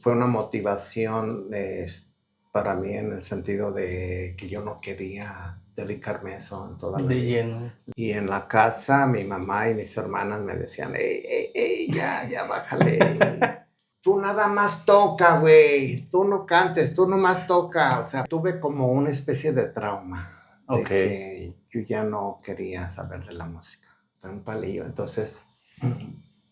Fue una motivación para mí en el sentido de que yo no quería dedicarme a eso en toda la De vida. lleno. Y en la casa mi mamá y mis hermanas me decían, ey, ya, bájale. Tú nada más toca, güey. Tú no cantes, tú nomás toca. O sea, tuve como una especie de trauma de Ok. que yo ya no quería saber de la música. Fue un palillo. Entonces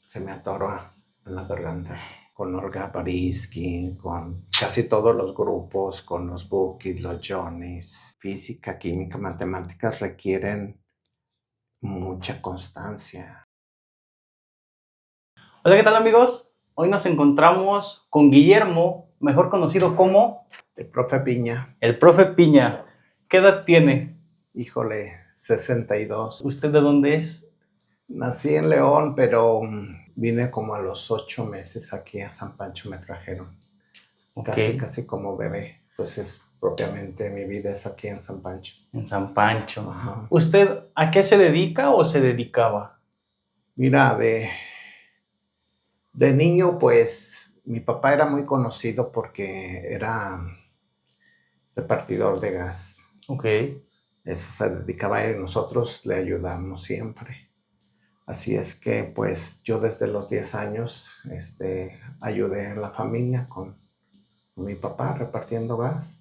se me atoró en la garganta con Olga Barisky, con casi todos los grupos, con los Bookies, los Johnnies. Física, química, matemáticas requieren mucha constancia. Hola, ¿qué tal, amigos? Hoy nos encontramos con Guillermo, mejor conocido como El profe Piña, el profe Piña. ¿Qué edad tiene? híjole, 62. ¿Usted de dónde es? Nací en León, pero vine como a los 8 meses aquí a San Pancho, me trajeron. Ok, Casi como bebé. Entonces, propiamente mi vida es aquí en San Pancho. en San Pancho. Ajá. ¿Usted a qué se dedica o se dedicaba? Mira, de niño, pues mi papá era muy conocido porque era repartidor de gas. Ok, Eso se dedicaba a él y nosotros le ayudamos siempre. Así es que, pues, yo desde los 10 años ayudé a la familia con mi papá repartiendo gas.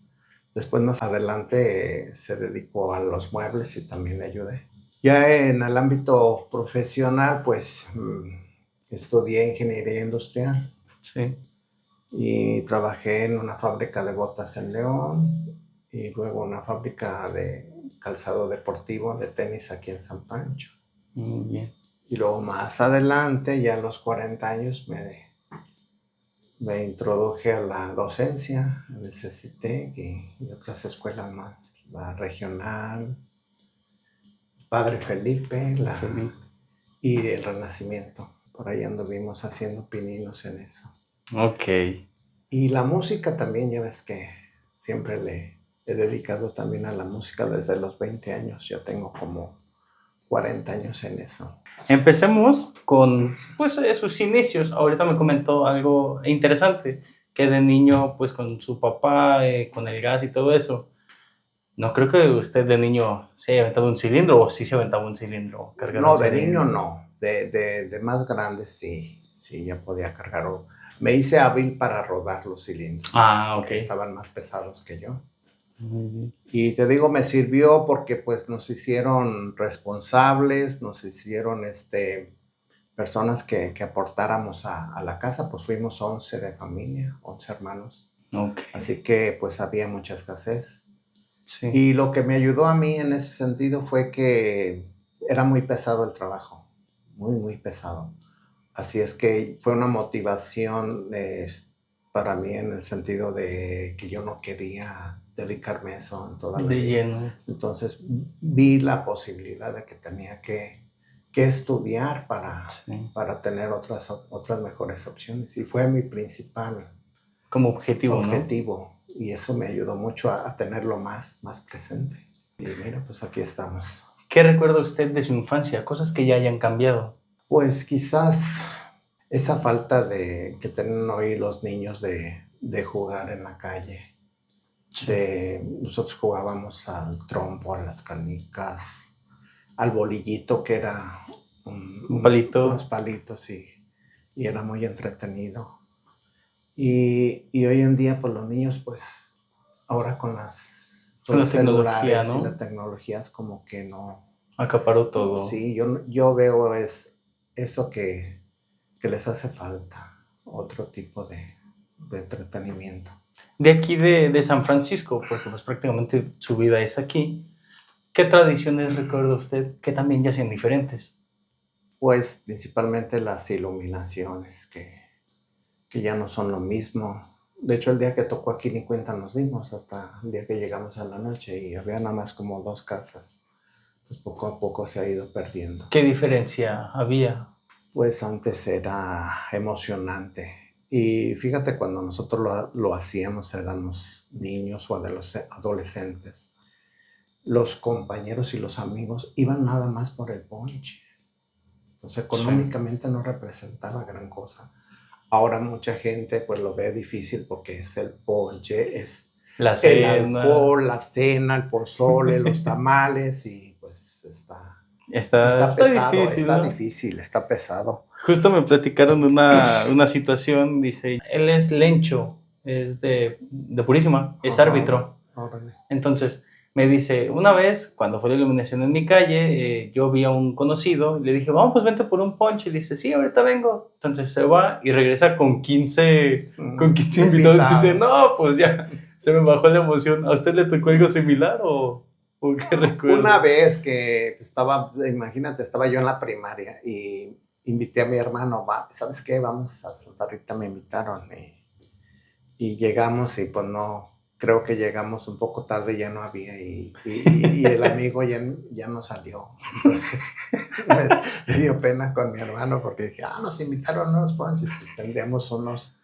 Después, más adelante, se dedicó a los muebles y también le ayudé. Ya en el ámbito profesional, pues, estudié ingeniería industrial sí. y trabajé en una fábrica de botas en León y luego una fábrica de calzado deportivo de tenis aquí en San Pancho. Muy bien. Y luego más adelante, ya a los 40 años, me introduje a la docencia en el CECITEC y otras escuelas más, la regional, Padre Felipe Felipe. y el Renacimiento. Por ahí anduvimos haciendo pininos en eso. Ok. Y la música también, ya ves que siempre le he dedicado también a la música desde los 20 años. Ya tengo como 40 años en eso. Empecemos con, pues, sus inicios. Ahorita me comentó algo interesante, que de niño, pues, con su papá, con el gas y todo eso. No creo que usted de niño se haya aventado un cilindro, o sí se aventaba un cilindro, cargar un No, de niño cilindro. no. De más grande sí, ya podía cargar. Me hice hábil para rodar los cilindros, Ah, ok. que estaban más pesados que yo. Muy bien. Y te digo, me sirvió porque pues nos hicieron responsables, nos hicieron personas que aportáramos a la casa, pues fuimos 11 de familia, 11 hermanos. Ok. Así que pues había mucha escasez. Sí. Y lo que me ayudó a mí en ese sentido fue que era muy pesado el trabajo, muy pesado. Así es que fue una motivación para mí en el sentido de que yo no quería dedicarme a eso en toda la De vida. lleno. Entonces vi la posibilidad de que tenía que estudiar Sí. para tener otras mejores opciones. Y fue mi principal Como objetivo, ¿no? objetivo. Y eso me ayudó mucho a tenerlo más presente. Y mira, pues aquí estamos. ¿Qué recuerda usted de su infancia? Cosas que ya hayan cambiado. Pues quizás esa falta que tienen hoy los niños de jugar en la calle. Sí. Nosotros jugábamos al trompo, a las canicas, al bolillito que era Un palito. unos palitos y era muy entretenido. Y hoy en día, pues los niños, pues ahora con Con la los tecnología, celulares y ¿no? la tecnología es como que no. Acaparó todo. Sí, yo veo eso que les hace falta, otro tipo de entretenimiento. De aquí de San Francisco, porque pues prácticamente su vida es aquí. ¿Qué tradiciones recuerda usted que también ya sean diferentes? Pues principalmente las iluminaciones, que ya no son lo mismo. De hecho, el día que tocó aquí ni cuenta nos dimos, hasta el día que llegamos a la noche y había nada más como 2 casas. Pues poco a poco se ha ido perdiendo. ¿Qué diferencia había? Pues antes era emocionante. Y fíjate, cuando nosotros lo hacíamos, éramos niños o adolescentes. Los compañeros y los amigos iban nada más por el ponche. Entonces, Sí. económicamente no representaba gran cosa. Ahora mucha gente pues lo ve difícil porque es el ponche, es La el cena. alcohol, la cena, el pozole, los tamales y pues Está, está está pesado, difícil, está ¿no? difícil, está pesado. Justo me platicaron de una situación, dice, él es Lencho, es de Purísima, es Ajá, árbitro. órale. Entonces, me dice, una vez, cuando fue la iluminación en mi calle, yo vi a un conocido, y le dije, vamos, pues vente por un ponche, y le dice, sí, ahorita vengo. Entonces se va y regresa con 15 invitados, y dice, Invitados. no, pues ya, se me bajó la emoción. ¿A usted le tocó algo similar o qué Una recuerdo? vez que estaba, imagínate, estaba yo en la primaria y invité a mi hermano, ¿sabes qué? Vamos a Santa Rita, me invitaron y llegamos y pues no, creo que llegamos un poco tarde, ya no había y el amigo ya no salió. Entonces me dio pena con mi hermano porque dije, nos invitaron unos ponches, pues tendríamos unos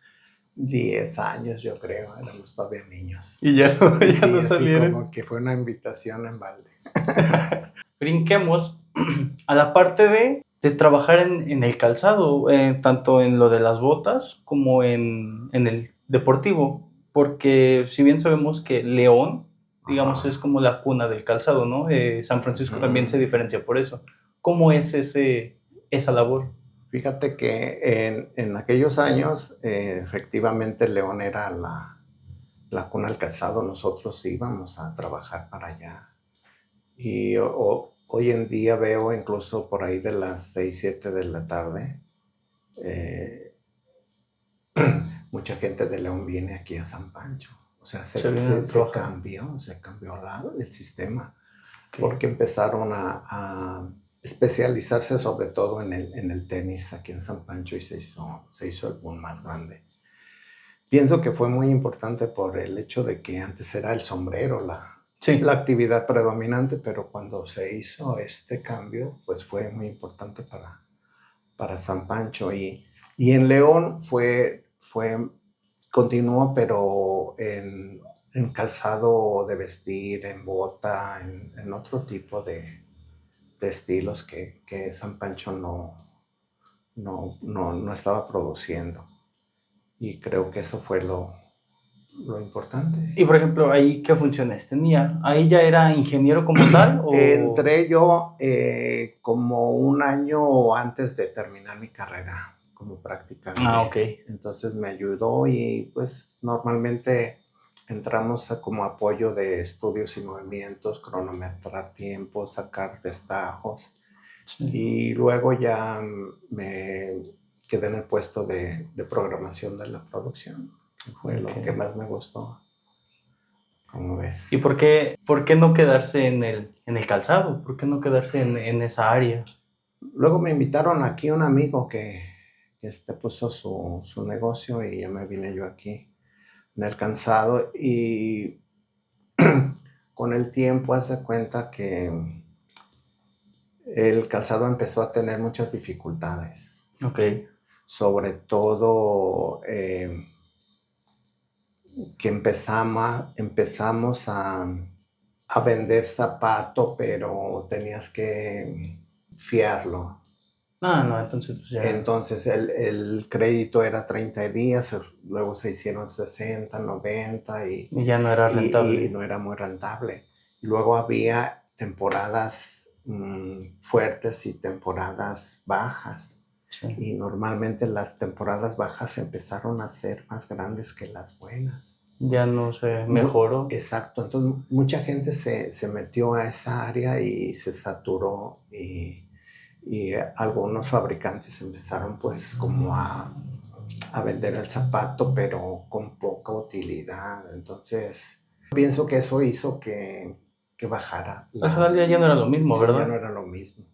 10 años, yo creo, éramos todavía niños. Y ya no, Y ya sí, no así salieron. como que fue una invitación en balde. Brinquemos a la parte de trabajar en el calzado, tanto en lo de las botas como en el deportivo, porque si bien sabemos que León, digamos, es Ajá. como la cuna del calzado, ¿no? San Francisco también se Ujú. diferencia por eso. ¿Cómo es esa labor? Fíjate que en aquellos años, efectivamente, León era la cuna del calzado. Nosotros íbamos a trabajar para allá. Y hoy en día veo incluso por ahí de las 6 7 de la tarde, eh, mucha gente de León viene aquí a San Pancho. O sea, Se vienen a trabajar. se cambió el sistema, Ok. porque empezaron a especializarse sobre todo en el tenis aquí en San Pancho y se hizo el boom más grande. Pienso que fue muy importante por el hecho de que antes era el sombrero la Sí, actividad predominante, pero cuando se hizo este cambio, pues fue muy importante para San Pancho. Y en León continuó, pero en calzado de vestir, en bota, en otro tipo de estilos que San Pancho no estaba produciendo. Y creo que eso fue lo y importante. por ejemplo, ahí, ¿qué funciones tenía? ¿Ahí ya era ingeniero como tal o...? Entré yo como un año antes de terminar mi carrera como Ah, practicante. ok. Entonces me ayudó y pues normalmente entramos como apoyo de estudios y movimientos, cronometrar tiempos, sacar destajos Sí. y luego ya me quedé en el puesto de programación de la producción, que fue Ok. lo que más me gustó, como ¿Y ves. por qué no quedarse en el calzado? ¿Por qué no quedarse en esa área? Luego me invitaron aquí un amigo que puso su negocio y ya me vine yo aquí en el cansado y con el tiempo hace cuenta que el calzado empezó a tener muchas dificultades, Ok. sobre todo que empezamos a vender zapato, pero tenías que fiarlo. Ah, no, entonces pues ya, Entonces el crédito era 30 días, luego se hicieron 60, 90 ya no era y rentable. no era muy rentable. Y luego había temporadas fuertes y temporadas bajas. Sí. Y normalmente las temporadas bajas empezaron a ser más grandes que las buenas. Ya no se mejoró. Exacto, entonces mucha gente se metió a esa área y se saturó y algunos fabricantes empezaron pues como a vender el zapato pero con poca utilidad. Entonces pienso que eso hizo que bajara Al final ya no era lo mismo, sí, ya no ¿verdad? era lo mismo.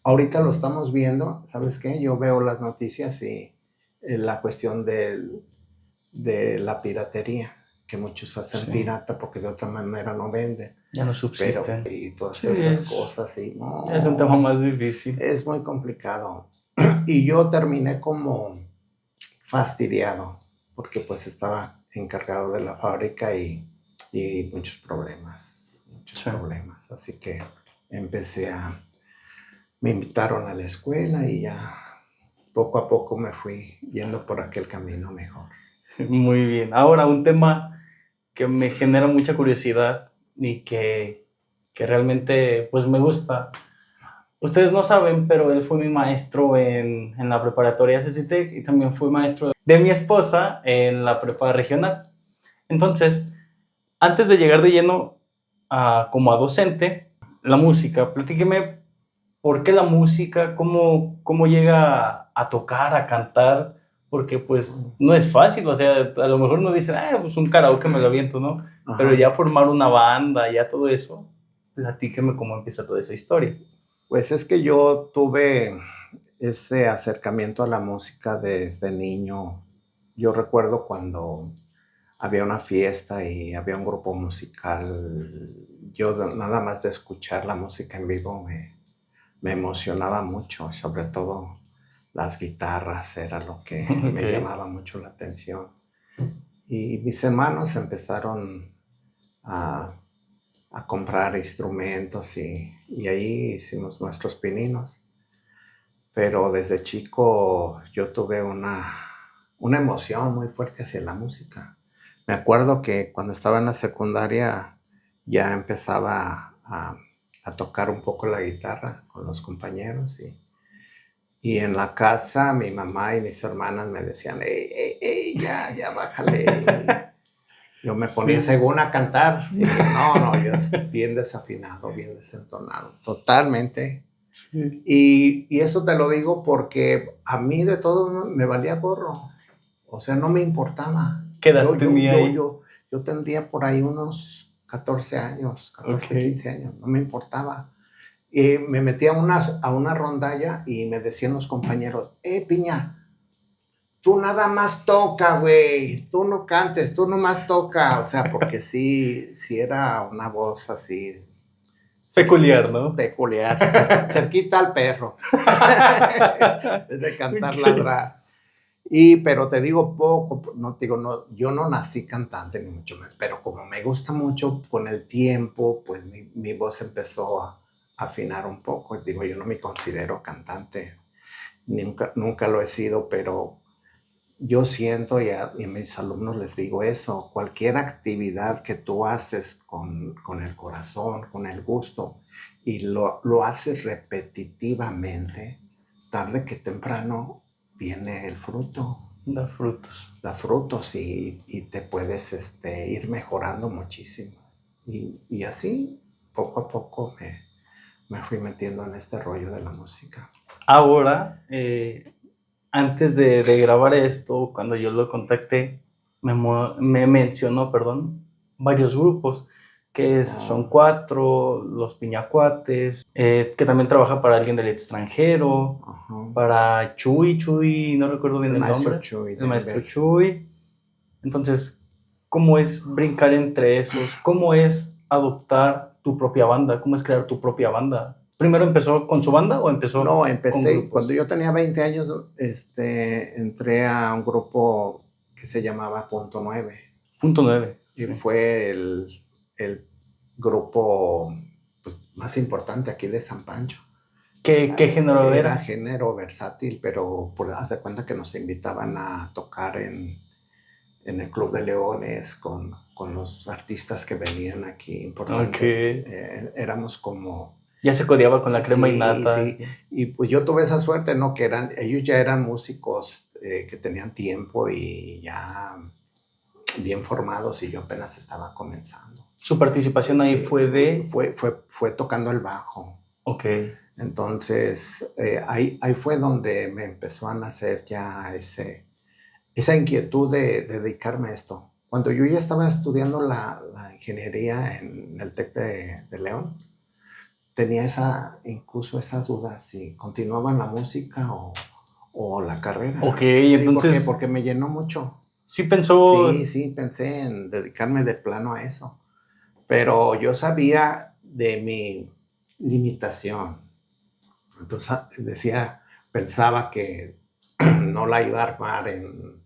Ahorita lo estamos viendo, ¿sabes qué? Yo veo las noticias y la cuestión de la piratería, que muchos hacen Sí. pirata porque de otra manera no venden, Ya no pero subsisten. y todas Sí, esas cosas, y es un tema no, más difícil. es muy complicado. Y yo terminé como fastidiado, porque pues estaba encargado de la fábrica y muchos Sí. problemas. Así que empecé me invitaron a la escuela y ya poco a poco me fui yendo por aquel camino mejor. Muy bien. Ahora, un tema que me genera mucha curiosidad y que realmente pues me gusta. Ustedes no saben, pero él fue mi maestro en la preparatoria CCTEC y también fue maestro de mi esposa en la prepa regional. Entonces, antes de llegar de lleno como a docente, la música, platíqueme por qué la música, cómo llega a tocar, a cantar, porque pues no es fácil, o sea, a lo mejor no dicen, pues un karaoke me lo aviento, ¿no? Pero Ajá. ya formar una banda, ya todo eso, platíqueme cómo empieza toda esa historia. Pues es que yo tuve ese acercamiento a la música desde niño. Yo recuerdo cuando había una fiesta y había un grupo musical, yo nada más de escuchar la música en vivo me emocionaba mucho, sobre todo las guitarras era lo que me Ok. llamaba mucho la atención. Y mis hermanos empezaron a, a comprar instrumentos y ahí hicimos nuestros pininos. Pero desde chico yo tuve una emoción muy fuerte hacia la música. Me acuerdo que cuando estaba en la secundaria ya empezaba a tocar un poco la guitarra con los compañeros y en la casa mi mamá y mis hermanas me decían, ey, ey, ey, ya bájale. Yo me ponía Sí. según a cantar y no, yo bien desafinado, bien desentonado, totalmente. Sí. Y esto te lo digo porque a mí de todo me valía gorro. O sea, no me importaba. ¿Qué edad tenía ahí? Yo tendría por ahí unos 14 años, Ok. 14, 15 años, no me importaba. Y me metía a una rondalla y me decían los compañeros, Piña, tú nada más toca, güey, tú no cantes, tú nomás toca. O sea, porque sí era una voz así Peculiar, ¿no? peculiar, cerquita al perro. Es de cantar, Ok. ladrar. Pero te digo poco, no te digo, no, yo no nací cantante, ni mucho más, pero como me gusta mucho, con el tiempo, pues mi voz empezó a afinar un poco. Digo, yo no me considero cantante, nunca lo he sido, pero yo siento y a mis alumnos les digo eso, cualquier actividad que tú haces con el corazón, con el gusto, y lo haces repetitivamente, tarde que temprano viene el fruto, Da frutos. da frutos y te puedes ir mejorando muchísimo. Y así, poco a poco, me fui metiendo en este rollo de la música. Ahora, antes de grabar esto, cuando yo lo contacté, me mencionó, perdón, varios grupos, que son Oh, 4, los Piñacuates, que también trabaja para alguien del extranjero, ajá. para Chuy, no recuerdo bien El el maestro nombre, Chuy el maestro Denver. Chuy. Entonces, ¿cómo es brincar entre esos? ¿Cómo es adoptar tu propia banda? ¿Cómo es crear tu propia banda? ¿Primero empezó con su banda o empezó No, con empecé cuando grupos? yo tenía 20 años, entré a un grupo que se llamaba Punto 9 Punto 9, y sí. fue el grupo pues, más importante aquí de San Pancho. ¿Qué género Era era? género versátil, pero haz de cuenta que nos invitaban a tocar en el Club de Leones con los artistas que venían aquí Ok. importantes. Éramos como. Ya se codeaba con la crema Sí, innata. sí. Y pues yo tuve esa suerte, ¿no? Que ellos ya eran músicos que tenían tiempo y ya bien formados y yo apenas estaba comenzando. Su participación ahí Sí, fue de... fue tocando el bajo. Ok. Entonces, ahí fue donde me empezó a nacer ya esa inquietud de dedicarme a esto. Cuando yo ya estaba estudiando la ingeniería en el TEC de León, tenía incluso esa duda si continuaba en la música o la Ok, carrera. Sí, ¿por qué? entonces Porque me llenó mucho. sí pensó... Sí, pensé en dedicarme de plano a eso, pero yo sabía de mi limitación. Entonces pensaba que no la iba a armar en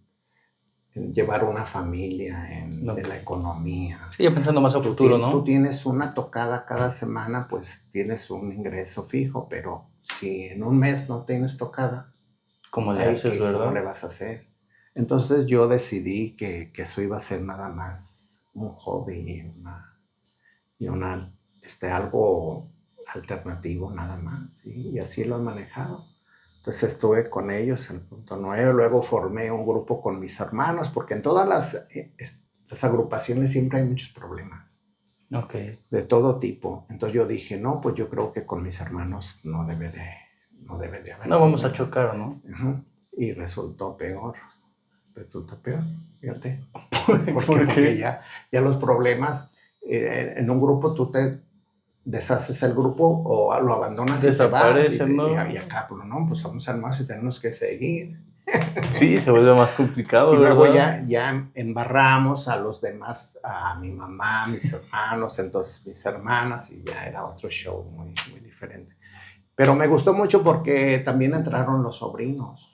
llevar una familia, en Ok. la economía. Sí, ya pensando más a futuro, Tú ¿no? tienes una tocada cada semana, pues tienes un ingreso fijo, pero si en un mes no tienes tocada, ¿Cómo le Ay, haces, ¿cómo le verdad? vas a hacer? Entonces yo decidí que eso iba a ser nada más un hobby y algo alternativo nada más, ¿sí? Y así lo he manejado. Entonces estuve con ellos en Punto Nuevo, luego formé un grupo con mis hermanos, porque en todas las agrupaciones siempre hay muchos problemas, Ok. de todo tipo. Entonces yo dije, no, pues yo creo que con mis hermanos no debe de haber No vamos a problemas. chocar, ¿no? Ujú. Y resultó peor, fíjate. ¿Por qué? ¿Por Porque qué? ya los problemas, en un grupo tú te deshaces el grupo o lo abandonas y te vas Desaparecen, y ¿no? acá, pues no, pues somos hermanos y tenemos que seguir. Sí, se vuelve más Y complicado, luego ¿verdad? ya embarramos a los demás, a mi mamá, mis hermanos, entonces mis hermanas, y ya era otro show muy, muy diferente. Pero me gustó mucho porque también entraron los sobrinos.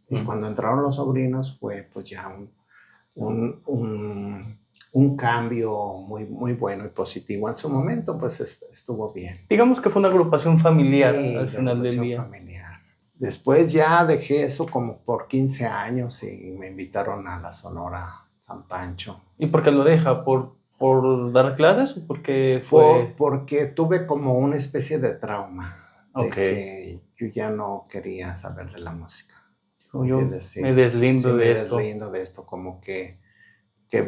Y Mm. cuando entraron los sobrinos fue pues ya un, un, un cambio muy, muy bueno y positivo. En su momento pues estuvo bien. Digamos que fue una agrupación familiar al Sí, de final del agrupación día. familiar. Después ya dejé eso como por 15 años y me invitaron a la Sonora San Pancho. ¿Y por qué lo deja? ¿Por dar clases o porque fue...? Porque tuve como una especie de trauma Ok, de que yo ya no quería saber de la música. como Como que yo me decir, sí deslindo me de esto. deslindo de esto, como que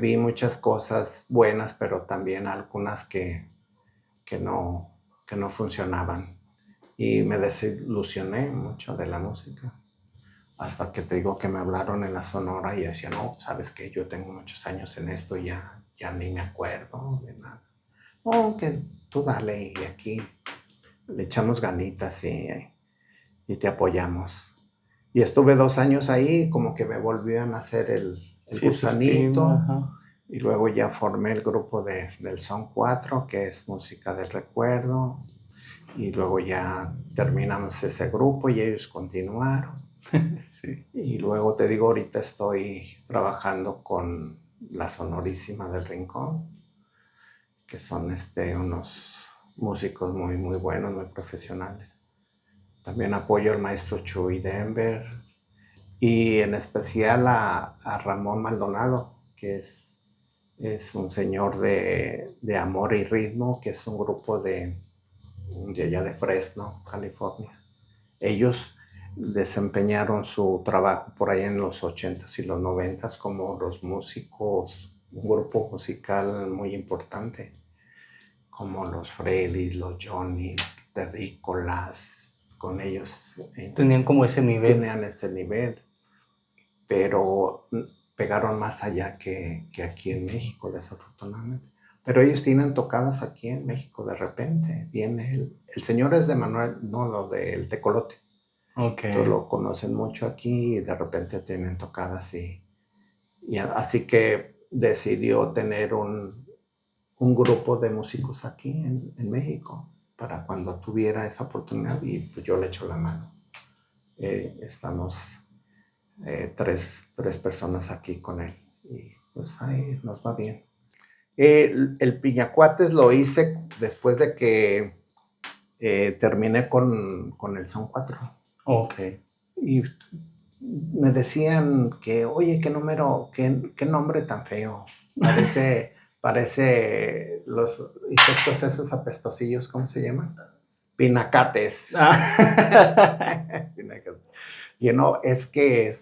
vi muchas cosas buenas, pero también algunas que no, que no funcionaban. Y me desilusioné mucho de la música. Hasta que te digo que me hablaron en la Sonora y decía, no, sabes que yo tengo muchos años en esto y ya ni me acuerdo de nada. No, que tú dale y aquí le echamos ganitas y te apoyamos. Y estuve 2 años ahí, como que me volvió a nacer el Sí, ese espíritu, gusanito. ajá. Y luego ya formé el grupo del Son 4, que es música del recuerdo. Y luego ya terminamos ese grupo y ellos continuaron. Sí. Y luego te digo, ahorita estoy trabajando con la Sonorísima del Rincón, que son unos músicos muy, muy buenos, muy profesionales. También apoyo al maestro Chuy Denver y en especial a Ramón Maldonado, que es un señor de Amor y Ritmo, que es un grupo de allá de Fresno, California. Ellos desempeñaron su trabajo por ahí en los 80s y los 90s como los músicos, un grupo musical muy importante, como los Freddys, los Johnnys, Terrícolas, con ellos Tenían como ese nivel. tenían ese nivel, pero pegaron más allá que aquí en México, desafortunadamente. Pero ellos tienen tocadas aquí en México, de repente viene el señor es de Manuel, no, lo del Tecolote. Ok. Entonces lo conocen mucho aquí y de repente tienen tocadas y así que decidió tener un grupo de músicos aquí en México para cuando tuviera esa oportunidad y pues yo le echo la mano. Estamos tres personas aquí con él y pues ahí nos va bien. El Piñacuates lo hice después de que terminé con el Son 4. Ok. Y me decían que, oye, qué nombre tan feo. Parece los insectos esos apestosillos, ¿cómo se llaman? Pinacates. Ah. Pinacates. Y no, es que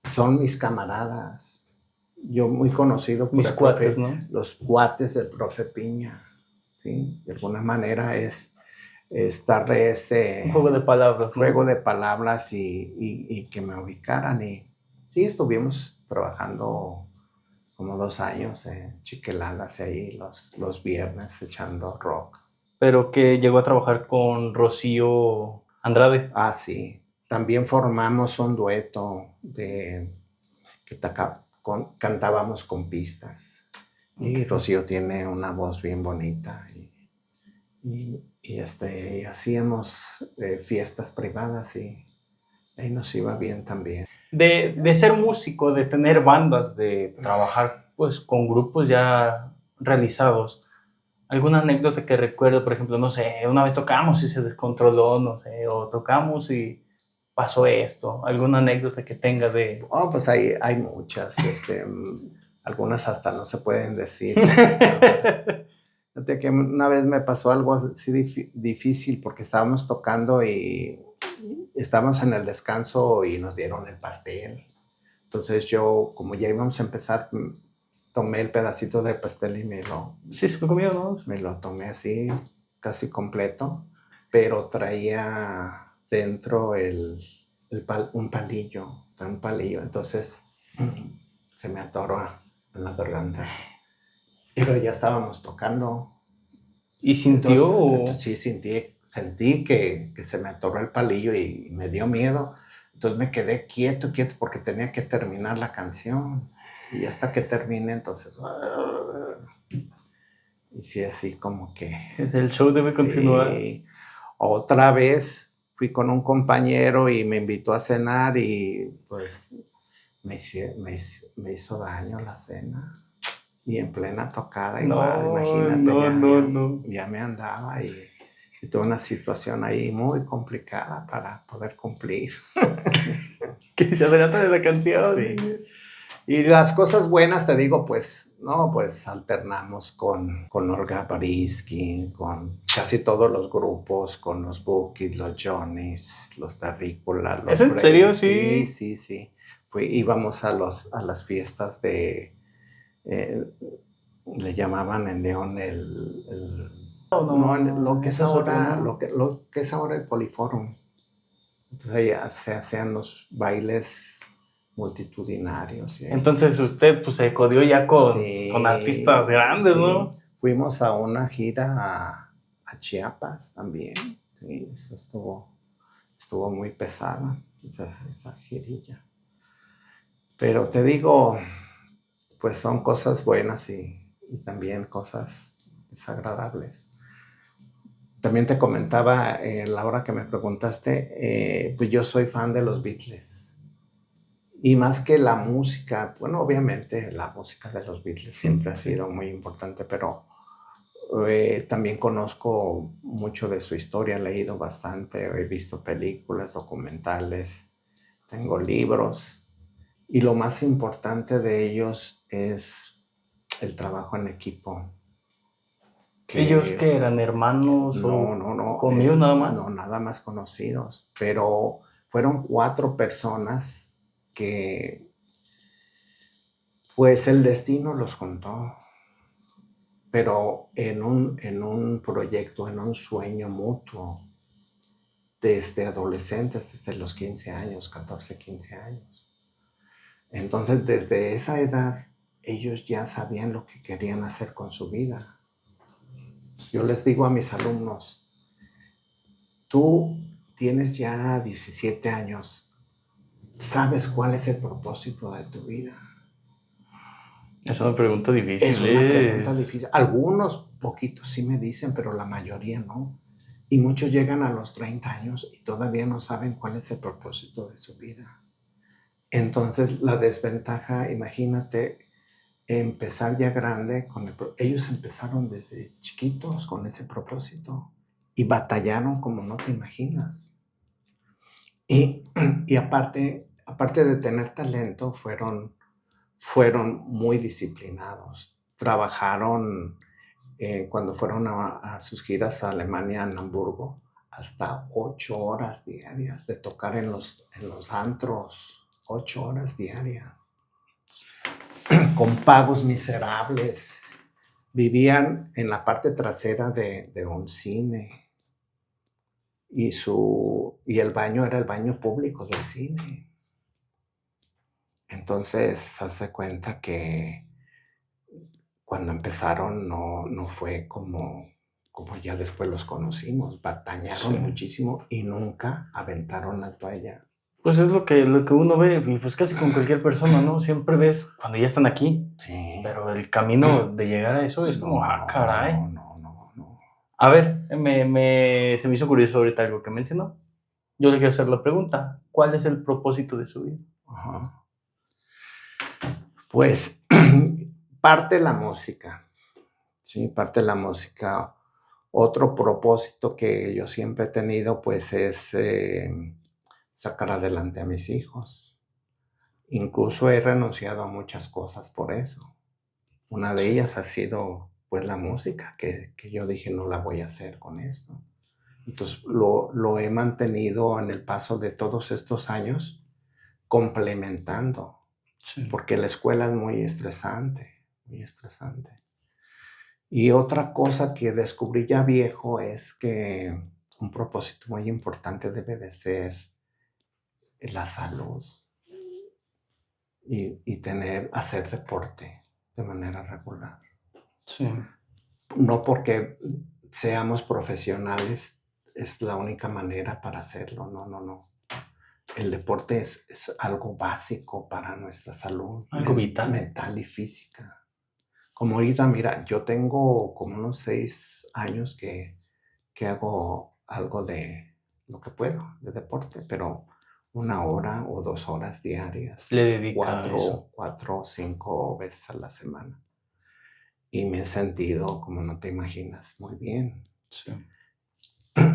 son mis camaradas. Yo muy conocido por Mis el cuates, profe, ¿no? los cuates del profe Piña. ¿Sí? De alguna manera es darle Un ese juego de palabras, juego ¿no? de palabras y que me ubicaran. Y sí, estuvimos trabajando como 2 años en Chiqueladas ahí los viernes echando rock. Pero que llegó a trabajar con Rocío Andrade. Ah, sí. También formamos un dueto que cantábamos con pistas. Y Ok. Rocío tiene una voz bien bonita y hacíamos fiestas privadas y ahí nos iba bien también. De ser músico, de tener bandas, de trabajar pues con grupos ya realizados, ¿alguna anécdota que recuerdo? Por ejemplo, no sé, una vez tocamos y se descontroló, no sé, o tocamos y pasó esto? ¿Alguna anécdota que tenga de...? Oh, pues hay muchas, algunas hasta no se pueden decir. Fíjate que una vez me pasó algo así difícil porque estábamos tocando y estábamos en el descanso y nos dieron el pastel. Entonces yo, como ya íbamos a empezar, tomé el pedacito de pastel y Sí, se lo comió, ¿no? me lo tomé así, casi completo, pero traía dentro un palillo, entonces se me atoró en la garganta. Pero ya estábamos tocando. ¿Y sintió? Entonces sí, sentí que se me atoró el palillo y me dio miedo. Entonces me quedé quieto porque tenía que terminar la canción. Y hasta que terminé, entonces... Y sí, así como que... El show debe continuar. Sí. Otra vez fui con un compañero y me invitó a cenar y pues me hizo daño la cena. Y en plena tocada igual, imagínate, ya me andaba y tuve una situación ahí muy complicada para poder cumplir. Que se adelanta de la canción. Sí. Y las cosas buenas, te digo, pues, no, pues alternamos con Olga Barisky, con casi todos los grupos, con los Bookies, los Johnnies, los Terrícolas, los ¿Es en serio? Brady. Sí. Sí. Íbamos a las fiestas de... le llamaban en León lo que es ahora, ¿no? lo que es ahora el Poliforum. Entonces ya se hacían los bailes multitudinarios. Entonces usted pues se codió ya con Sí, artistas grandes, sí. ¿no? Fuimos a una gira a Chiapas también. Sí, eso estuvo muy pesada, esa girilla. Pero te digo, pues son cosas buenas y también cosas desagradables. También te comentaba, la hora que me preguntaste, pues yo soy fan de los Beatles. Y más que la música, bueno, obviamente la música de los Beatles siempre ha sido muy importante, pero también conozco mucho de su historia, he leído bastante, he visto películas, documentales, tengo libros. Y lo más importante de ellos es el trabajo en equipo. ¿Ellos que eran hermanos o conmigo nada más? No, nada más conocidos, pero fueron 4 personas que pues el destino los juntó, pero en un proyecto, en un sueño mutuo, desde adolescentes, desde los 15 años, 14, 15 años. Entonces, desde esa edad, ellos ya sabían lo que querían hacer con su vida. Yo les digo a mis alumnos, tú tienes ya 17 años, ¿sabes cuál es el propósito de tu vida? Es una pregunta difícil. Es una pregunta difícil. Algunos poquitos sí me dicen, pero la mayoría no. Y muchos llegan a los 30 años y todavía no saben cuál es el propósito de su vida. Entonces, la desventaja, imagínate, empezar ya grande, ellos empezaron desde chiquitos con ese propósito y batallaron como no te imaginas. Y aparte de tener talento, fueron muy disciplinados. Trabajaron cuando fueron a sus giras a Alemania, en Hamburgo, hasta 8 horas diarias de tocar en los antros, 8 horas diarias, con pagos miserables. Vivían en la parte trasera de un cine y el baño era el baño público del cine. Entonces, haz de cuenta que cuando empezaron no fue como ya después los conocimos. Batallaron muchísimo y nunca aventaron la toalla. Pues es lo que uno ve, y pues casi con cualquier persona, ¿no? Siempre ves cuando ya están aquí. Sí. Pero el camino de llegar a eso es como, caray. No. A ver, se me hizo curioso ahorita algo que mencionó. Yo le quiero hacer la pregunta, ¿cuál es el propósito de su vida? Ajá. Pues parte la música, sí, parte la música. Otro propósito que yo siempre he tenido, pues, es sacar adelante a mis hijos. Incluso he renunciado a muchas cosas por eso. Una de ellas ha sido pues la música, que yo dije no la voy a hacer con esto. Entonces lo he mantenido en el paso de todos estos años, complementando, Sí. porque la escuela es muy estresante, muy estresante. Y otra cosa que descubrí ya viejo es que un propósito muy importante debe de ser la salud y hacer deporte de manera regular. Sí. No porque seamos profesionales es la única manera para hacerlo, no. El deporte es algo básico para nuestra salud Algo vital. mental y física. Como ahorita, mira, yo tengo como unos 6 años que hago algo de lo que puedo, de deporte, pero 1 hora o 2 horas diarias, Le dedica a eso. 4 o 5 veces a la semana. Y me he sentido, como no te imaginas, muy bien. Sí.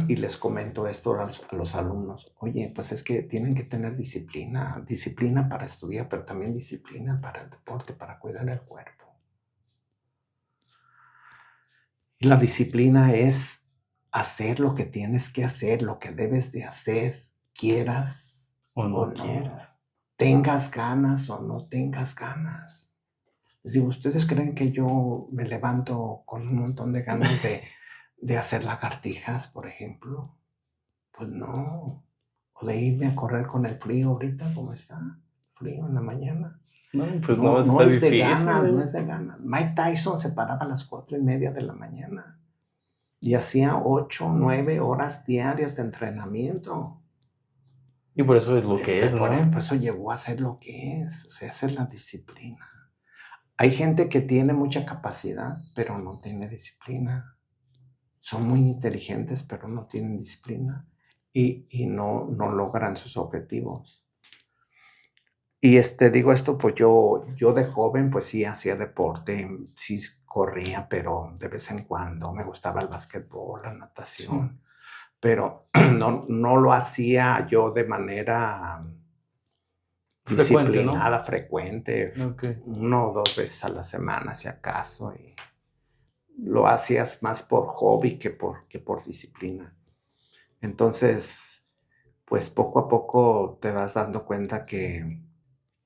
Y les comento esto a los alumnos. Oye, pues es que tienen que tener disciplina, disciplina para estudiar, pero también disciplina para el deporte, para cuidar el cuerpo. Y la disciplina es hacer lo que tienes que hacer, lo que debes de hacer, quieras O no no, quieras. tengas ganas o no tengas ganas. Les digo, ¿ustedes creen que yo me levanto con un montón de ganas de hacer lagartijas, por ejemplo? Pues no. O de irme a correr con el frío ahorita, ¿cómo está? Frío en la mañana. No, pues No, no, no está es de difícil. ganas, no es de ganas. Mike Tyson se paraba a las 4:30 de la mañana y hacía 8, 9 horas diarias de entrenamiento. Y por eso es lo que es, Por ¿no? eso llegó a ser lo que es, o sea, esa es la disciplina. Hay gente que tiene mucha capacidad, pero no tiene disciplina. Son muy inteligentes, pero no tienen disciplina y no logran sus objetivos. Y digo esto, pues yo de joven, pues sí hacía deporte, sí corría, pero de vez en cuando me gustaba el básquetbol, la natación, pero no lo hacía yo de manera Frecuente, ¿no? disciplinada, frecuente, Ok. 1 o 2 veces a la semana, si acaso, y lo hacías más por hobby que por disciplina. Entonces, pues poco a poco te vas dando cuenta que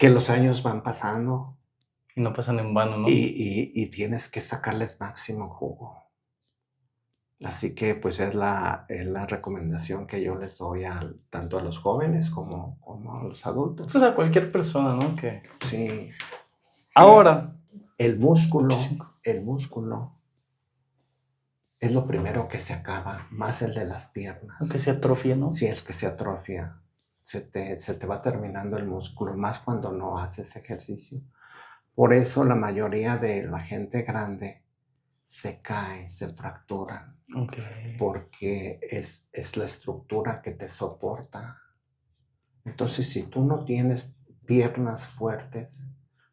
los años van pasando Y no pasan en vano, ¿no? y tienes que sacarles máximo jugo. Así que pues es la recomendación que yo les doy tanto a los jóvenes como a los adultos. Pues a cualquier persona, ¿no? Que Sí, ahora, el músculo 85. es lo primero que se acaba, más el de las piernas. Aunque se atrofia, ¿no? Sí, es que se atrofia. Se te va terminando el músculo, más cuando no haces ejercicio. Por eso la mayoría de la gente grande se cae, se fracturan, Ok. porque es la estructura que te soporta. Entonces, si tú no tienes piernas fuertes,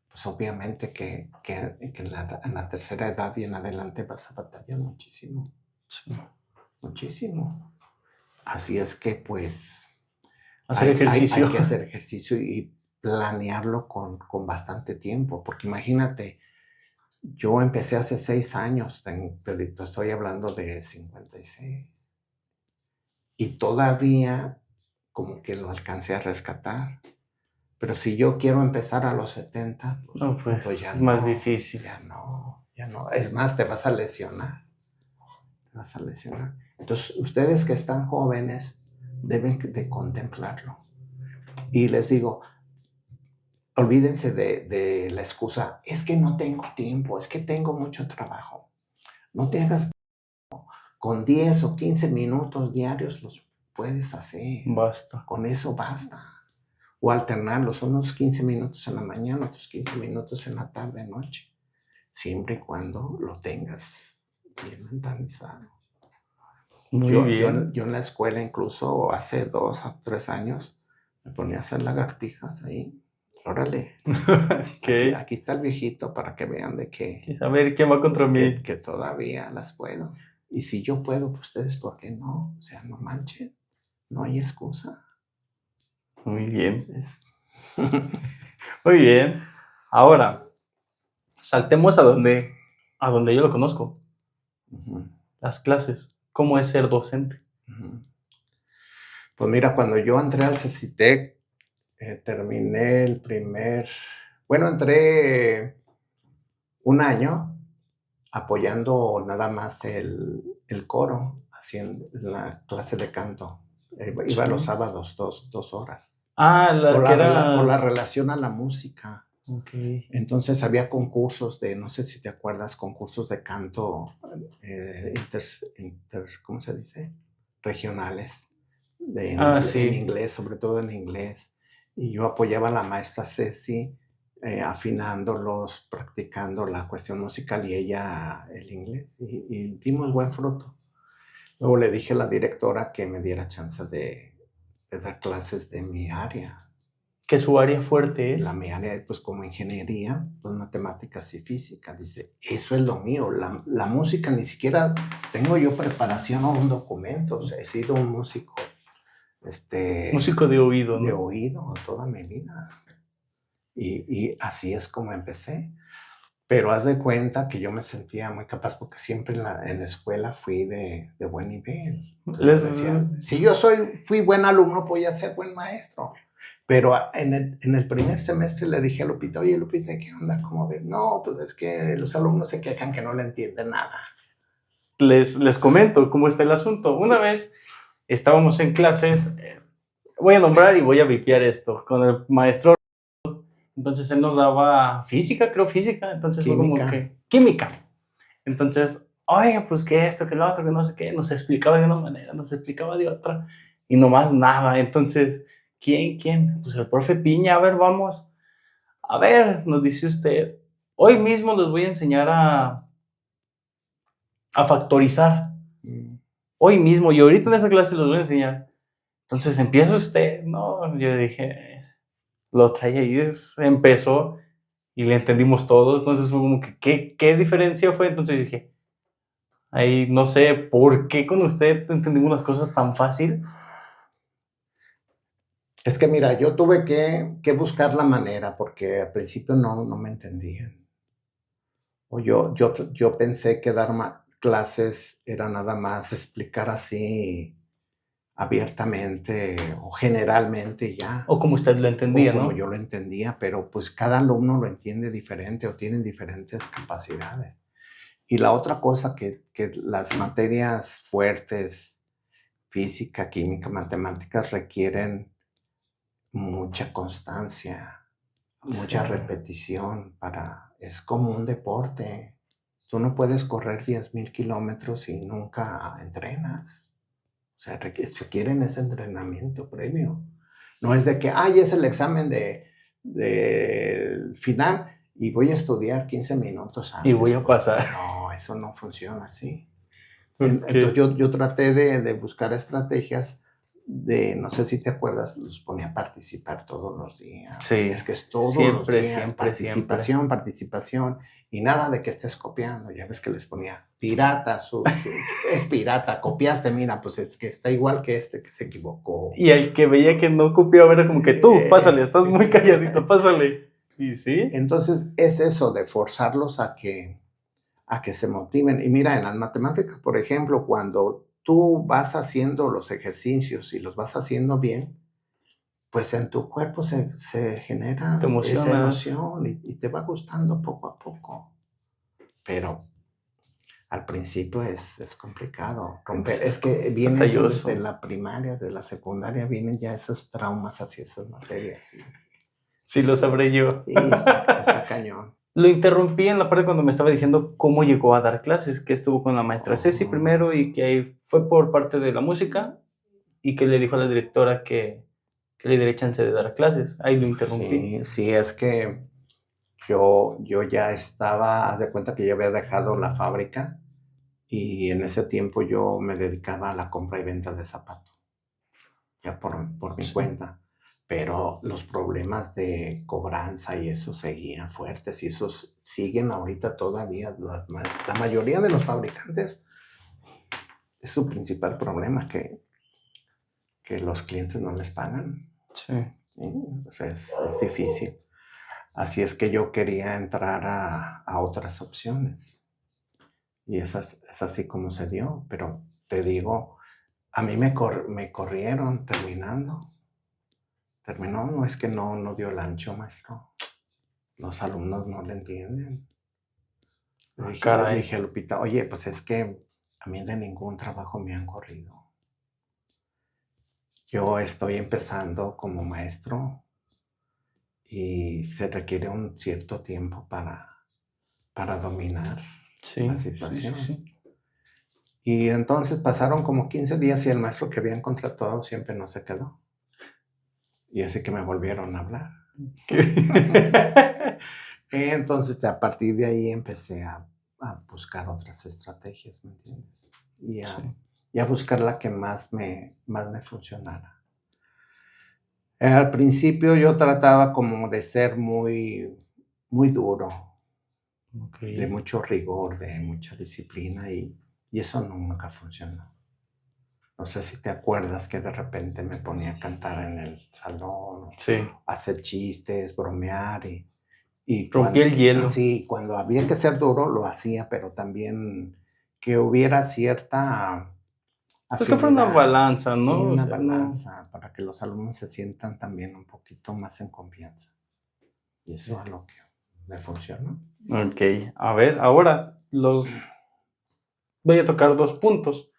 pues obviamente que en la tercera edad y en adelante vas a batallar muchísimo, Sí. muchísimo. Así es que pues Hacer hay ejercicio. que hacer ejercicio y planearlo con bastante tiempo, porque imagínate, yo empecé hace 6 años, te estoy hablando de 56, y todavía como que lo alcancé a rescatar. Pero si yo quiero empezar a los 70, No, pues ya es más difícil. ya no. Es más, te vas a lesionar. Te vas a lesionar. Entonces, ustedes que están jóvenes deben de contemplarlo. Y les digo, olvídense de la excusa, es que no tengo tiempo, es que tengo mucho trabajo. No te hagas, con 10 o 15 minutos diarios los puedes hacer. Basta. Con eso basta. O alternarlos, unos 15 minutos en la mañana, otros 15 minutos en la tarde, noche. Siempre y cuando lo tengas bien mentalizado. Muy bien. Yo en la escuela, incluso hace 2 o 3 años, me ponía a hacer lagartijas ahí. Órale, Ok. aquí está el viejito para que vean de Sí, a ver quién va contra mí. que todavía las puedo. Y si yo puedo, pues ustedes, ¿por qué no? O sea, no manchen, no hay excusa. Muy bien, Es- muy bien. Ahora, saltemos a donde yo lo conozco, Ujú, las clases. ¿Cómo es ser docente? ujú. Pues mira, cuando yo entré al CECITEC, terminé bueno, entré un año apoyando nada más el coro, haciendo la clase de canto. Iba los Sí. sábados, 2 horas, Ah, la que por la eras. relación a la música. Ok. Entonces había concursos no sé si te acuerdas, concursos de canto, ¿cómo se dice? Regionales, Ah, en sí. inglés, sobre todo en inglés. Y yo apoyaba a la maestra Ceci, afinándolos, practicando la cuestión musical y ella el inglés. Y dimos buen fruto. Luego le dije a la directora que me diera chance de dar clases de mi área. Que su área fuerte La es. mi área, pues como ingeniería, pues matemáticas y física. Dice, eso es lo mío. La música ni siquiera tengo yo preparación o un documento. O sea, he sido un músico Músico de oído, de ¿no? oído toda mi vida. Y así es como empecé. Pero haz de cuenta que yo me sentía muy capaz porque siempre en la escuela fui de buen nivel. Les, Entonces decía, si yo fui buen alumno, voy a ser buen maestro. Pero en el primer semestre le dije a Lupita, oye Lupita, ¿qué onda? ¿Cómo ves? No, pues es que los alumnos se quejan que no le entienden nada. les comento cómo está el asunto. Una vez estábamos en clases, voy a nombrar y voy a vipiar esto, con el maestro. Entonces él nos daba física, creo física, entonces fue como Química. que química. Entonces, oiga, pues que esto, que lo otro, que no sé qué, nos explicaba de una manera, nos explicaba de otra, y nomás nada. Entonces, ¿quién? Pues el profe Piña, a ver, vamos. A ver, nos dice usted, hoy mismo les voy a enseñar a factorizar. Mm. Hoy mismo, y ahorita en esa clase les voy a enseñar. Entonces empieza usted, ¿no? Yo dije, lo trae ahí, empezó y le entendimos todos. Entonces fue como que, ¿qué diferencia fue? Entonces dije, ahí no sé por qué con usted entendimos las cosas tan fácil. Es que mira, yo tuve que buscar la manera porque al principio no me entendían. O yo pensé que dar clases era nada más explicar así abiertamente o generalmente y ya, O como usted lo o entendía, como ¿no? yo lo entendía, pero pues cada alumno lo entiende diferente o tienen diferentes capacidades. Y la otra cosa que las materias fuertes, física, química, matemáticas, requieren mucha constancia, Sí. mucha repetición es como un deporte. Tú no puedes correr 10,000 kilómetros y nunca entrenas. O sea, requieren ese entrenamiento previo. No es de que, ay, es el examen de final y voy a estudiar 15 minutos Y voy antes. a Pues pasar. no, eso no funciona así. Entonces Porque, yo traté de buscar estrategias no sé si te acuerdas, los ponía a participar todos los días. sí, Es que es todos los siempre, días, siempre, siempre. participación, participación, y nada de que estés copiando. Ya ves que les ponía pirata, es pirata, copiaste, mira, pues es que está igual que este que se equivocó. Y el que veía que no copiaba era como que tú, pásale, estás muy calladito, pásale. Y sí, Entonces es eso de forzarlos a que se motiven. Y mira, en las matemáticas, por ejemplo, cuando tú vas haciendo los ejercicios y los vas haciendo bien, pues en tu cuerpo se te genera esa emocionas. emoción y te va gustando poco a poco. Pero al principio es complicado romper. Es Es que viene eso desde batalloso. la primaria, de la secundaria, vienen ya esos traumas hacia esas materias. Sí, lo sabré yo. Y está cañón. Lo interrumpí en la parte cuando me estaba diciendo cómo llegó a dar clases, que estuvo con la maestra Ceci Ujú. primero y que ahí fue por parte de la música y que le dijo a la directora que le diera chance de dar clases. Ahí lo interrumpí. Sí, sí, es que yo ya estaba, haz de cuenta que yo había dejado la fábrica y en ese tiempo yo me dedicaba a la compra y venta de zapatos, ya por mi Sí. cuenta. Pero los problemas de cobranza y eso seguían fuertes y esos siguen ahorita todavía. La mayoría de los fabricantes es su principal problema, que los clientes no les pagan. Sí. ¿Sí? O sea, es difícil. Así es que yo quería entrar a otras opciones. Y es así como se dio. Pero te digo, a mí me corrieron terminando. Terminó, no es que no dio el ancho, maestro. Los alumnos no le entienden. Le Caray. dije a Lupita, oye, pues es que a mí de ningún trabajo me han corrido. Yo estoy empezando como maestro y se requiere un cierto tiempo para dominar la Sí, sí, sí, situación. sí. Y entonces pasaron como 15 días y el maestro que habían contratado siempre no se quedó. Y así que me volvieron a hablar. Entonces a partir de ahí empecé a buscar otras estrategias, ¿me entiendes? Sí. Y a buscar la que más me funcionara. Al principio yo trataba como de ser muy, muy duro, de Ok. mucho rigor, de mucha disciplina y eso nunca funcionó. No sé si te acuerdas que de repente me ponía a cantar en el salón, Sí. hacer chistes, bromear y Rompí el hielo. sí, cuando había que ser duro lo hacía, pero también que hubiera cierta Pues que fuera una afinidad, balanza, sí, ¿no? O una sea, no. balanza para que los alumnos se sientan también un poquito más en confianza. Y eso es lo que me funcionó. Ok, a ver, ahora voy a tocar 2 puntos.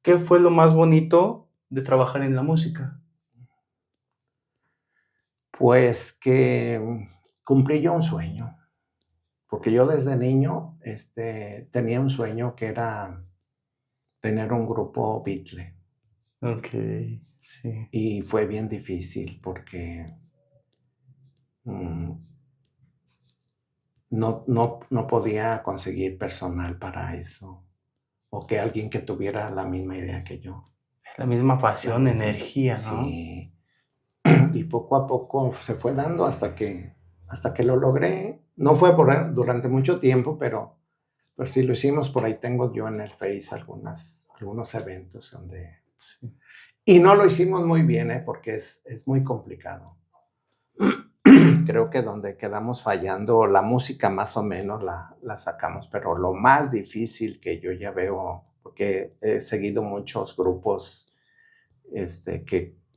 ¿Qué fue lo más bonito de trabajar en la música? Pues que cumplí yo un sueño, porque yo desde niño tenía un sueño que era tener un grupo Beatle. Ok, sí. Y fue bien difícil porque mm, no podía conseguir personal para eso, o que alguien que tuviera la misma idea que yo. La misma La pasión, misma, energía, ¿no? sí. Y poco a poco se fue dando hasta que lo logré. No fue durante mucho tiempo, pero sí lo hicimos. Por ahí tengo yo en el Face algunos eventos donde... Sí. Y no lo hicimos muy bien, porque es muy complicado. Creo que donde quedamos fallando, la música más o menos la sacamos, pero lo más difícil que yo ya veo, porque he seguido muchos grupos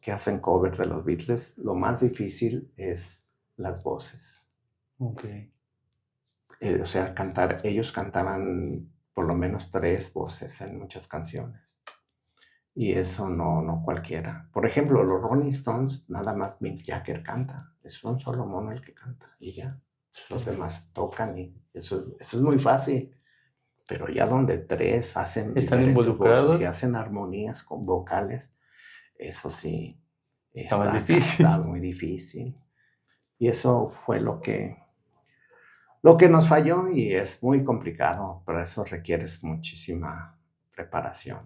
que hacen covers de los Beatles, lo más difícil es las voces. Ok. O sea, ellos cantaban por lo menos 3 voces en muchas canciones. Y eso no cualquiera. Por ejemplo, los Rolling Stones, nada más Mick Jagger canta. Es un solo mono el que canta y ya. Sí. Los demás tocan y eso es muy fácil. Pero ya donde 3 hacen ¿Están diferentes voces y involucrados? hacen armonías con vocales, eso sí, Está más está difícil. muy difícil. Y eso fue lo que nos falló y es muy complicado, pero eso requiere muchísima preparación.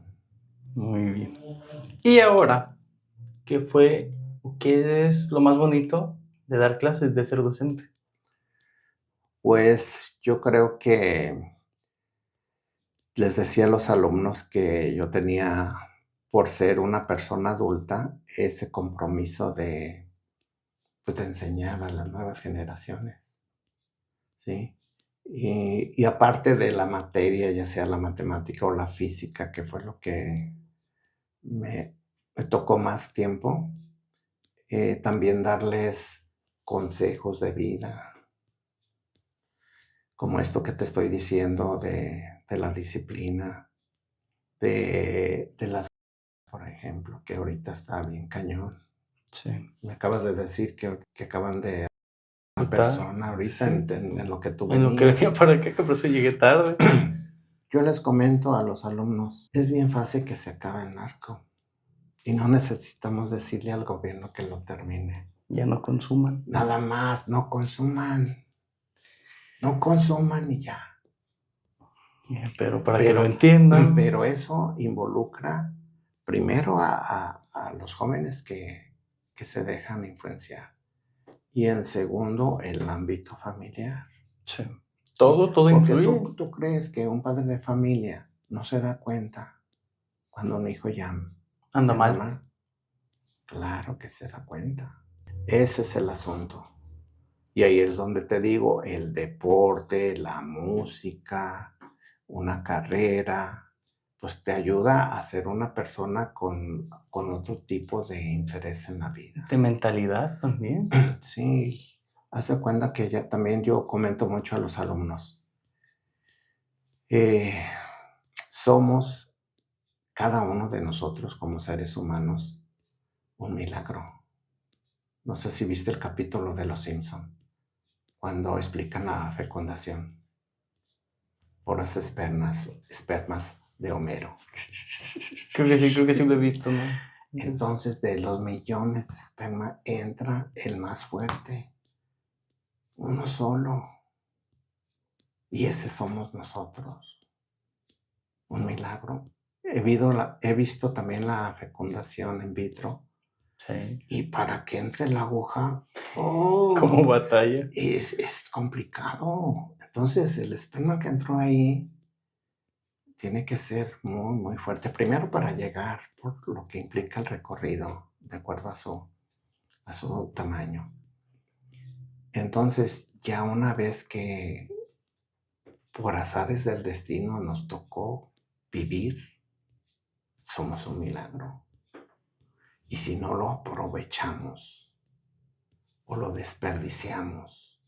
Muy bien. Y ahora, ¿qué es lo más bonito de dar clases, de ser docente? Pues yo creo que les decía a los alumnos que yo tenía, por ser una persona adulta, ese compromiso pues, de enseñar a las nuevas generaciones, ¿sí? Y aparte de la materia, ya sea la matemática o la física, que fue lo que me tocó más tiempo, también darles consejos de vida, como esto que te estoy diciendo de la disciplina, de las, por ejemplo, que ahorita está bien cañón. Sí. Me acabas de decir que acaban de una Total. persona ahorita Sí. en lo que tú En lo que venías. venía para acá, que por eso llegué tarde. Yo les comento a los alumnos, es bien fácil que se acabe el narco y no necesitamos decirle al gobierno que lo termine. Ya no consuman. Nada más, no consuman y ya. Pero para que lo entiendan. Pero eso involucra primero a los jóvenes que se dejan influenciar y en segundo el ámbito familiar. Sí. Todo Porque influye. tú crees que un padre de familia no se da cuenta cuando un hijo ya Anda anda mal. mal. Claro que se da cuenta. Ese es el asunto. Y ahí es donde te digo, el deporte, la música, una carrera, pues te ayuda a ser una persona con otro tipo de interés en la vida. De mentalidad también. Sí, haz de cuenta que ya también yo comento mucho a los alumnos. Somos cada uno de nosotros como seres humanos un milagro. No sé si viste el capítulo de Los Simpson, cuando explican la fecundación por las espermas de Homero. Creo que sí lo he visto, ¿no? Entonces, de los millones de esperma entra el más fuerte, uno solo. Y ese somos nosotros. Un milagro. He visto también la fecundación in vitro. Sí. Y para que entre la aguja, Como batalla. es complicado. Entonces, el esperma que entró ahí tiene que ser muy, muy fuerte. Primero para llegar, por lo que implica el recorrido, de acuerdo a su tamaño. Entonces, ya una vez que por azares del destino nos tocó vivir, somos un milagro. Y si no lo aprovechamos o lo desperdiciamos,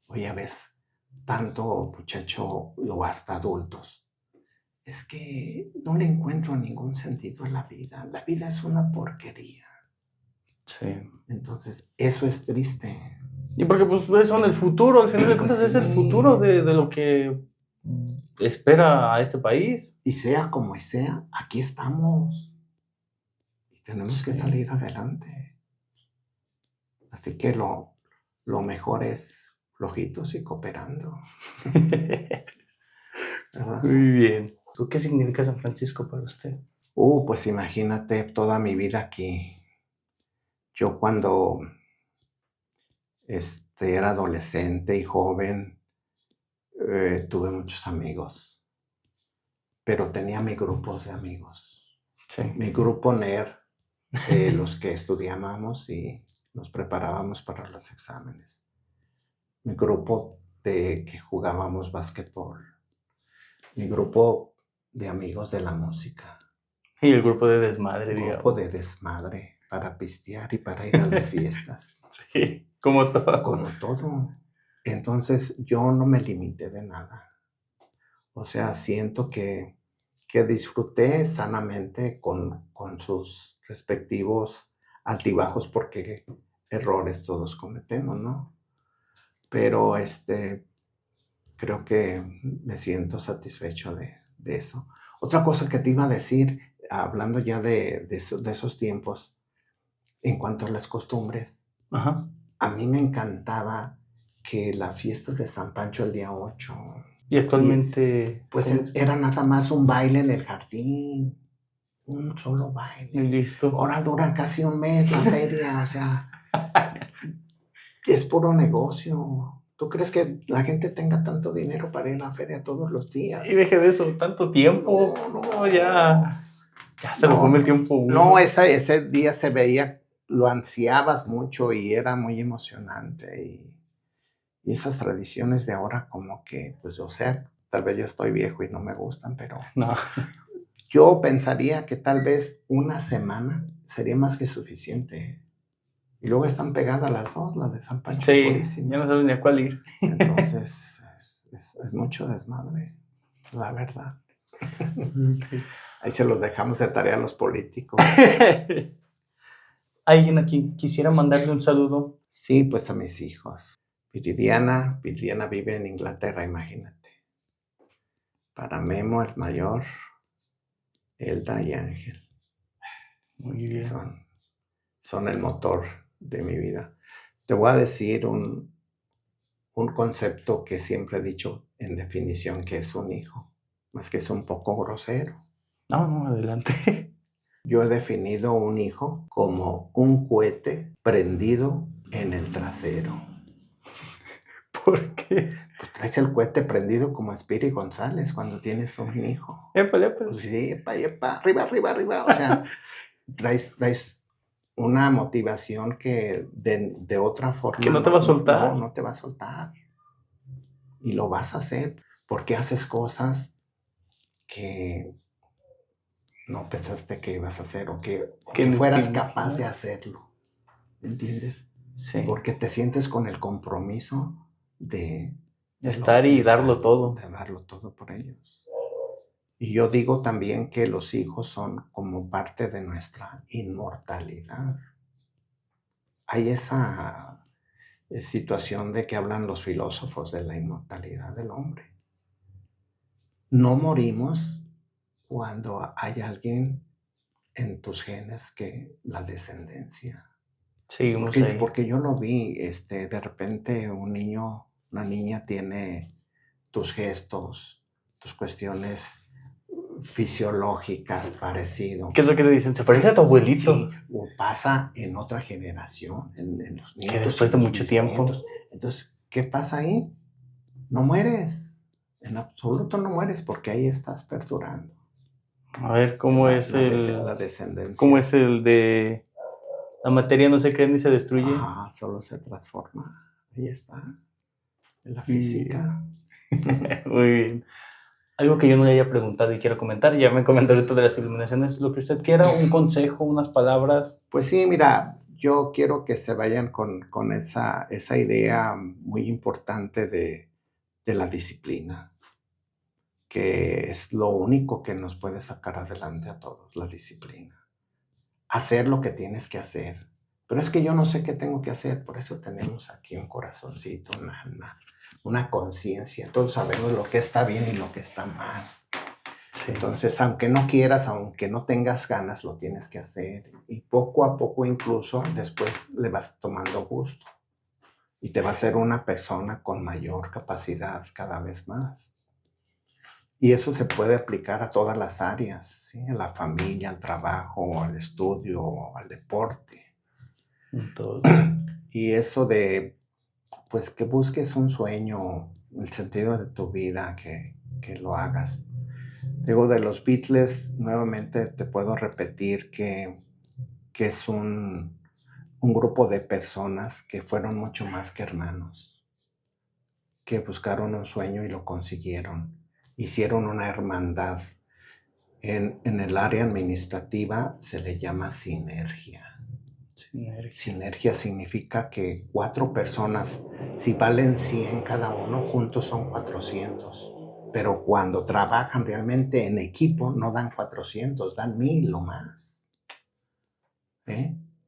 o ya ves, tanto muchacho o hasta adultos, es que no le encuentro ningún sentido a la vida. La vida es una porquería. Sí. Entonces, eso es triste. Y porque pues son el futuro, al final de cuentas es el Sí. futuro de lo que espera a este país. Y sea como sea, aquí estamos. Y tenemos que Sí. salir adelante. Así que lo mejor es flojitos y cooperando. ¿Verdad? Muy bien. ¿Qué significa San Francisco para usted? Pues imagínate toda mi vida aquí. Yo cuando era adolescente y joven, tuve muchos amigos, pero tenía mi grupo de amigos. Sí. Mi grupo nerd, los que estudiábamos y nos preparábamos para los exámenes. Mi grupo de que jugábamos básquetbol. Mi grupo de amigos de la música. Y el grupo de desmadre, Mi digamos. grupo de desmadre para pistear y para ir a las fiestas. Sí, como todo. Como todo. Entonces yo no me limité de nada. O sea, siento que disfruté sanamente con sus respectivos altibajos, porque errores todos cometemos, ¿no? Pero creo que me siento satisfecho de eso. Otra cosa que te iba a decir, hablando ya de esos tiempos, en cuanto a las costumbres, Ajá. a mí me encantaba que la fiesta de San Pancho el día 8, Y actualmente. pues ¿cómo? era nada más un baile en el jardín, un solo baile. Y listo. Ahora dura casi un mes la feria, o sea, es puro negocio. ¿Tú crees que la gente tenga tanto dinero para ir a la feria todos los días? Y deje de eso, tanto tiempo. No, Ya se lo come el tiempo uno. No, ese día se veía, lo ansiabas mucho y era muy emocionante. Y esas tradiciones de ahora como que, pues, o sea, tal vez yo estoy viejo y no me gustan, pero No. yo pensaría que tal vez una semana sería más que suficiente. Y luego están pegadas las dos, la de San Pancho. Sí, Purísimo. ya no sabes ni a cuál ir. Entonces, es mucho desmadre, la verdad. Ahí se los dejamos de tarea a los políticos. ¿Alguien a quien quisiera mandarle un saludo? Sí, pues a mis hijos. Viridiana vive en Inglaterra, imagínate. Para Memo, el mayor, Elda y Ángel. Muy Que bien. son el motor de mi vida. Te voy a decir un concepto que siempre he dicho en definición, que es un hijo, más que es un poco grosero. No, adelante. Yo he definido un hijo como un cohete prendido en el trasero. ¿Por qué? Pues traes el cohete prendido como Spiri González cuando tienes un hijo. Épale. Pues sí, epa, arriba. O sea, traes una motivación que de otra forma Que no te va a soltar. no te va a soltar. Y lo vas a hacer porque haces cosas que no pensaste que ibas a hacer o que Que ni fueras te capaz de imaginas. hacerlo. ¿Entiendes? Sí. Porque te sientes con el compromiso de Estar y darlo todo. de darlo todo por ellos. Y yo digo también que los hijos son como parte de nuestra inmortalidad. Hay esa situación de que hablan los filósofos de la inmortalidad del hombre. No morimos cuando hay alguien en tus genes que la descendencia. Seguimos ahí. Porque yo lo vi, de repente un niño, una niña tiene tus gestos, tus cuestiones fisiológicas parecido. ¿Qué es lo que le dicen? Se parece a tu abuelito. Sí, o pasa en otra generación, en los nietos. Que después de y los mucho tiempo. bisnietos. Entonces, ¿qué pasa ahí? No mueres. En absoluto no mueres porque ahí estás perdurando. A ver, ¿cómo es la descendencia? ¿Cómo es el de la materia no se crea ni se destruye? Ajá, solo se transforma. Ahí está. En la física. Muy bien. Algo que yo no le haya preguntado y quiero comentar, ya me comentó ahorita de las iluminaciones, lo que usted quiera, un consejo, unas palabras. Pues sí, mira, yo quiero que se vayan con esa idea muy importante de la disciplina, que es lo único que nos puede sacar adelante a todos, la disciplina. Hacer lo que tienes que hacer. Pero es que yo no sé qué tengo que hacer, por eso tenemos aquí un corazoncito, un alma, una conciencia. Todos sabemos lo que está bien y lo que está mal. Sí. Entonces, aunque no quieras, aunque no tengas ganas, lo tienes que hacer. Y poco a poco incluso después le vas tomando gusto. Y te va a hacer una persona con mayor capacidad cada vez más. Y eso se puede aplicar a todas las áreas, ¿sí? A la familia, al trabajo, al estudio, al deporte. Entonces, Y eso de, pues, que busques un sueño, el sentido de tu vida, que lo hagas. Digo, de los Beatles, nuevamente te puedo repetir que es un grupo de personas que fueron mucho más que hermanos, que buscaron un sueño y lo consiguieron. Hicieron una hermandad. En el área administrativa se le llama sinergia. Sinergia significa que 4 personas, si valen 100 cada uno, juntos son 400. Pero cuando trabajan realmente en equipo, no dan 400, dan 1000 o más.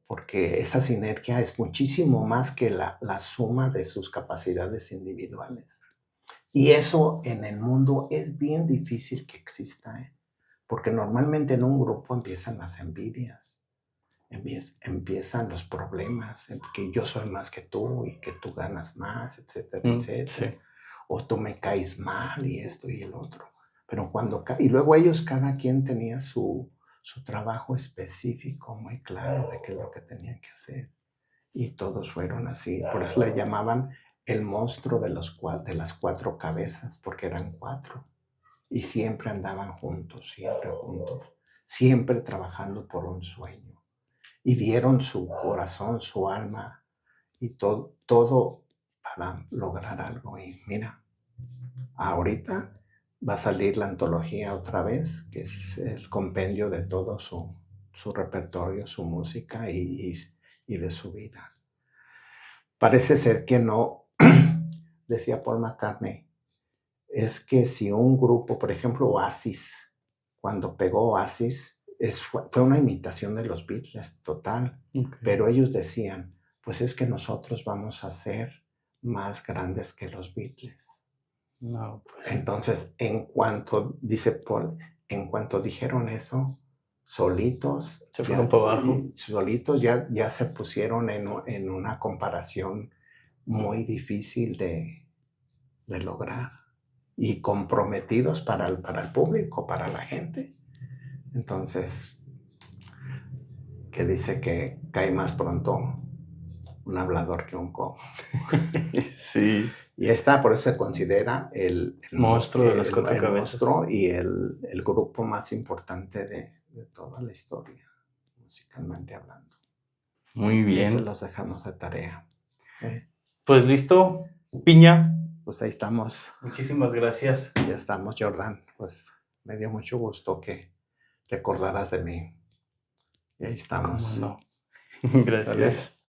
Porque esa sinergia es muchísimo más que la suma de sus capacidades individuales. Y eso en el mundo es bien difícil que exista, porque normalmente en un grupo empiezan las envidias, empiezan los problemas, que yo soy más que tú y que tú ganas más, etcétera, etcétera. sí. O tú me caes mal y esto y el otro. Pero y luego ellos, cada quien tenía su trabajo específico muy claro de qué es lo que tenían que hacer. Y todos fueron así. Por eso le llamaban el monstruo de las 4 cabezas, porque eran 4. Y siempre andaban juntos, siempre trabajando por un sueño. Y dieron su corazón, su alma y todo para lograr algo. Y mira, ahorita va a salir la antología otra vez, que es el compendio de todo su repertorio, su música y de su vida. Parece ser que no, decía Paul McCartney, es que si un grupo, por ejemplo Oasis, cuando pegó Oasis, fue una imitación de los Beatles, total. Okay. Pero ellos decían, pues es que nosotros vamos a ser más grandes que los Beatles. No, pues. Entonces, dice Paul, en cuanto dijeron eso, solitos se fueron para abajo. Solitos ya se pusieron en una comparación muy difícil de lograr y comprometidos para el público, para la gente. Entonces, que dice que cae más pronto un hablador que un cojo. Sí. Y por eso se considera el monstruo de las 4 cabezas. Monstruo y el grupo más importante de toda la historia, musicalmente hablando. Muy Y eso bien. los dejamos de tarea. Pues listo, Piña. Pues ahí estamos. Muchísimas gracias. Ya estamos, Jordan. Pues me dio mucho gusto que te acordaras de mí. Y ahí ¿Cómo estamos. no? ¿Sale? Gracias.